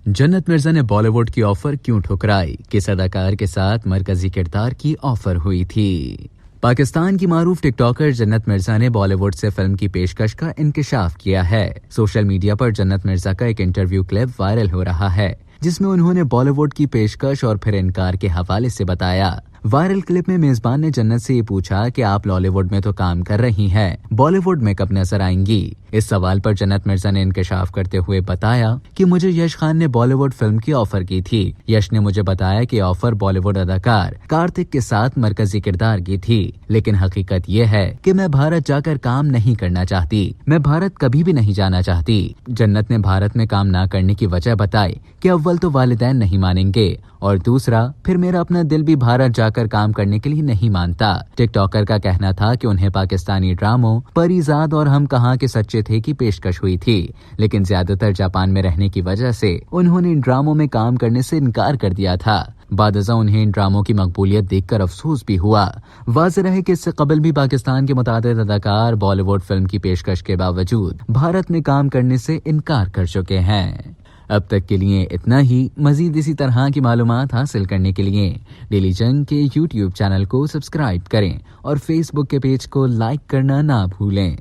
जन्नत मिर्जा ने बॉलीवुड की ऑफर क्यों ठुकराई? किस अदाकार के साथ मरकजी किरदार की ऑफर हुई थी? पाकिस्तान की मारूफ टिकटॉकर जन्नत मिर्जा ने बॉलीवुड से फिल्म की पेशकश का इंकशाफ किया है। सोशल मीडिया पर जन्नत मिर्जा का एक इंटरव्यू क्लिप वायरल हो रहा है, जिसमें उन्होंने बॉलीवुड की पेशकश और फिर इनकार के हवाले से बताया। वायरल क्लिप में मेजबान ने जन्नत से ये पूछा कि आप लॉलीवुड में तो काम कर रही हैं, बॉलीवुड में कब नजर आएंगी? इस सवाल पर जन्नत मिर्जा ने इंकशाफ करते हुए बताया कि मुझे यश खान ने बॉलीवुड फिल्म की ऑफर की थी। यश ने मुझे बताया कि ऑफर बॉलीवुड अदाकार कार्तिक के साथ मरकजी किरदार की थी, लेकिन हकीकत ये है कि मैं भारत जाकर काम नहीं करना चाहती। मैं भारत कभी भी नहीं जाना चाहती। जन्नत ने भारत में काम न करने की वजह बताई कि अव्वल तो वालिदैन नहीं मानेंगे और दूसरा फिर मेरा अपना दिल भी भारत जाकर काम करने के लिए नहीं मानता। टिकटॉकर का कहना था कि उन्हें पाकिस्तानी ड्रामों परीजाद और हम कहाँ के सच्चे थे की पेशकश हुई थी, लेकिन ज्यादातर जापान में रहने की वजह से उन्होंने इन ड्रामों में काम करने से इनकार कर दिया था। बादजा उन्हें इन ड्रामों की मकबूलियत देखकर अफसोस भी हुआ। वाज़ेह है कि इससे कबल भी पाकिस्तान के मुतादिद अदाकार बॉलीवुड फिल्म की पेशकश के बावजूद भारत में काम करने से इनकार कर चुके हैं। अब तक के लिए इतना ही। मजीद इसी तरह की मालूमात हासिल करने के लिए डेली जंग के YouTube चैनल को सब्सक्राइब करें और Facebook के पेज को लाइक करना ना भूलें।